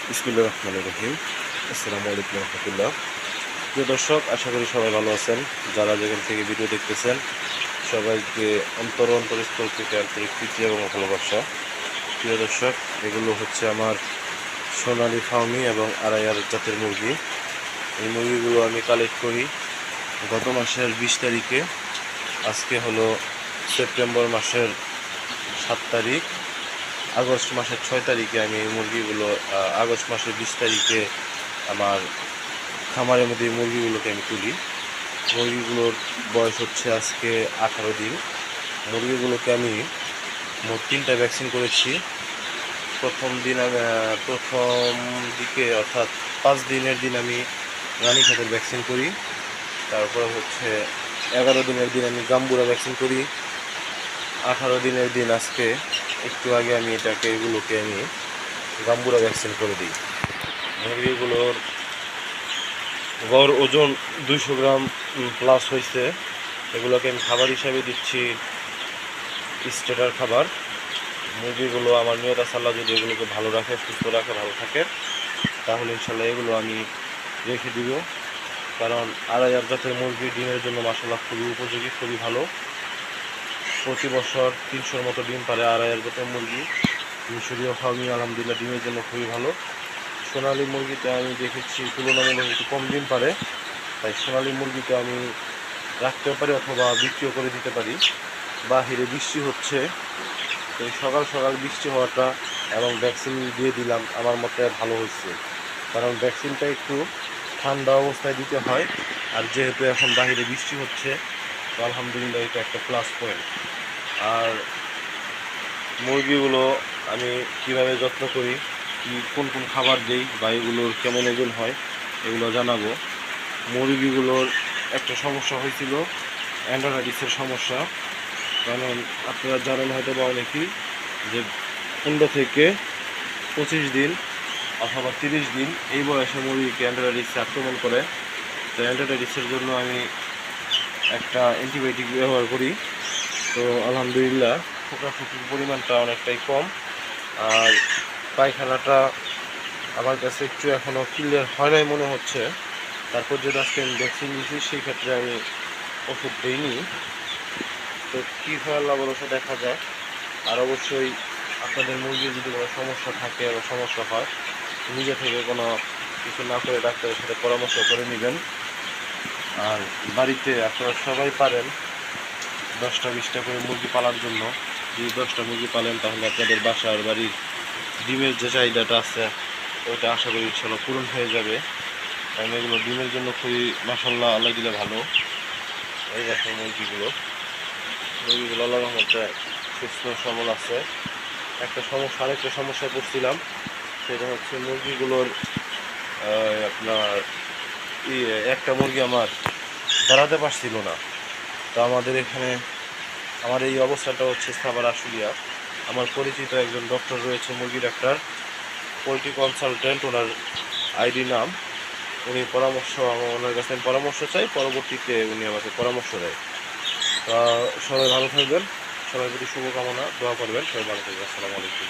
বিসমিল্লাহির রহমানির রহিম। আসসালামু আলাইকুম রহমতুল্লাহ। প্রিয় দর্শক, আশা করি সবাই ভালো আছেন। যারা যেখান থেকে ভিডিও দেখতেছেন সবাইকে অন্তরস্থল থেকে আন্তরিক প্রীতি এবং ভালোবাসা। প্রিয় দর্শক, এগুলো হচ্ছে আমার সোনালী ফার্মি এবং আড়াইয়ার জাতের মুরগি। এই মুরগিগুলো আমি কালেক্ট করি গত মাসের 20 তারিখে। আজকে হলো সেপ্টেম্বর মাসের 7 তারিখ। আগস্ট মাসের 6 তারিখে আমি এই মুরগিগুলো আগস্ট মাসের 20 তারিখে আমার খামারের মধ্যে এই মুরগিগুলোকে আমি তুলি। মুরগিগুলোর বয়স হচ্ছে আজকে 18 দিন। মুরগিগুলোকে আমি মোট 3টা ভ্যাকসিন করেছি। প্রথম দিকে অর্থাৎ 5 দিনের দিন আমি রানীক্ষেতের ভ্যাকসিন করি। তারপরে হচ্ছে 11 দিনের দিন আমি গাম্বুরা ভ্যাকসিন করি। 18 দিনের দিন আজকে একটু আগে আমি এগুলোকে আমি গাম্বুরা ভ্যাকসিন করে দিই। মুরগিগুলোর গড় ওজন 200 গ্রাম প্লাস হয়েছে। এগুলোকে আমি খাবার হিসাবে দিচ্ছি স্টেটার খাবার। মুরগিগুলো আমার নিয়ত আছে, আল্লাহ যদি এগুলোকে ভালো রাখে, সুস্থ রাখে, ভালো থাকে, তাহলে ইনশাল্লাহ এগুলো আমি রেখে দিব। কারণ আড়াইয়ার জাতের মুরগি ডিমের জন্য মাশাআল্লাহ খুবই উপযোগী, খুবই ভালো। প্রতি বছর 300-র মতো ডিম পারে আড়াইয়ার জাতের মুরগি। মিশরীয় ফার্মি আলহামদুলিল্লাহ ডিমের জন্য খুবই ভালো। সোনালী মুরগিতে আমি দেখেছি তুলনামূলক একটু কম ডিম পারে, তাই সোনালী মুরগিতে আমি রাখতেও পারি অথবা বিক্রিও করে দিতে পারি। বাহিরে বৃষ্টি হচ্ছে, তো সকাল সকাল বৃষ্টি হওয়াটা এবং ভ্যাকসিন দিয়ে দিলাম আমার মতে ভালো হয়েছে। কারণ ভ্যাকসিনটা একটু ঠান্ডা অবস্থায় দিতে হয়, আর যেহেতু এখন বাহিরে বৃষ্টি হচ্ছে, তো আলহামদুলিল্লাহ এটা একটা প্লাস পয়েন্ট। আর মুরগিগুলো আমি কিভাবে যত্ন করি, কোন কোন খাবার দিই বা এগুলোর কেমন ওজন হয় এগুলো জানাবো। মুরগিগুলোর একটা সমস্যা হয়েছিল, অ্যান্ড্রোনাইটিসের সমস্যা। কারণ আপনারা জানেন হয়তো বা অনেকেই যে 15 থেকে 25 দিন অথবা 30 দিন এই বয়সে মুরগিকে অ্যান্ড্রোনাইটিস আক্রমণ করে। তো অ্যান্ড্রোনাইটিসের জন্য আমি একটা অ্যান্টিবায়োটিক ব্যবহার করি। তো আলহামদুলিল্লাহ ফুটাফুটির পরিমাণটা অনেকটাই কম, আর পায়খানাটা আমার কাছে একটু এখনও ক্লিয়ার হয় নাই মনে হচ্ছে। তারপর যেটা আজকে আমি ভ্যাকসিন দিয়েছি সেই ক্ষেত্রে আমি ওষুধ দিইনি। তো কী হয় আল্লাহ ভরসা দেখা যায়। আর অবশ্যই আপনাদের মুরগির যদি কোনো সমস্যা থাকে বা সমস্যা হয়, নিজে থেকে কোনো কিছু না করে ডাক্তারের সাথে পরামর্শ করে নেবেন। আর বাড়িতে আপনারা সবাই পারেন 10টা-20টা করে মুরগি পালার জন্য। যদি 10টা মুরগি পালেন তাহলে আপনাদের বাসার বাড়ির ডিমের যে চাহিদাটা আছে ওইটা আশা করি ইনশাল্লাহ পূরণ হয়ে যাবে। কারণ এগুলো ডিমের জন্য খুবই মাশাআল্লাহ আল্লাহ দিলে ভালো। এই দেখেন মুরগিগুলো আল্লাহর রহমতে সুস্থ সবল আছে। আরেকটা সমস্যায় পড়ছিলাম, সেটা হচ্ছে মুরগিগুলোর আপনার একটা মুরগি আমার দাঁড়াতে পারছিল না। তো আমাদের এখানে আমার এই অবস্থাটা হচ্ছে সাভার আশুলিয়া। আমার পরিচিত একজন ডক্টর রয়েছে, মুরগি ডাক্তার, পোলট্রি কনসালটেন্ট, ওনার আইডি নাম। উনি ওনার কাছে আমি পরামর্শ চাই, পরবর্তীতে উনি আমাকে পরামর্শ দেয়। সবাই ভালো থাকবেন, সবার প্রতি শুভকামনা, দোয়া করবেন। সবাই ভালো থাকবেন। আসসালামু আলাইকুম।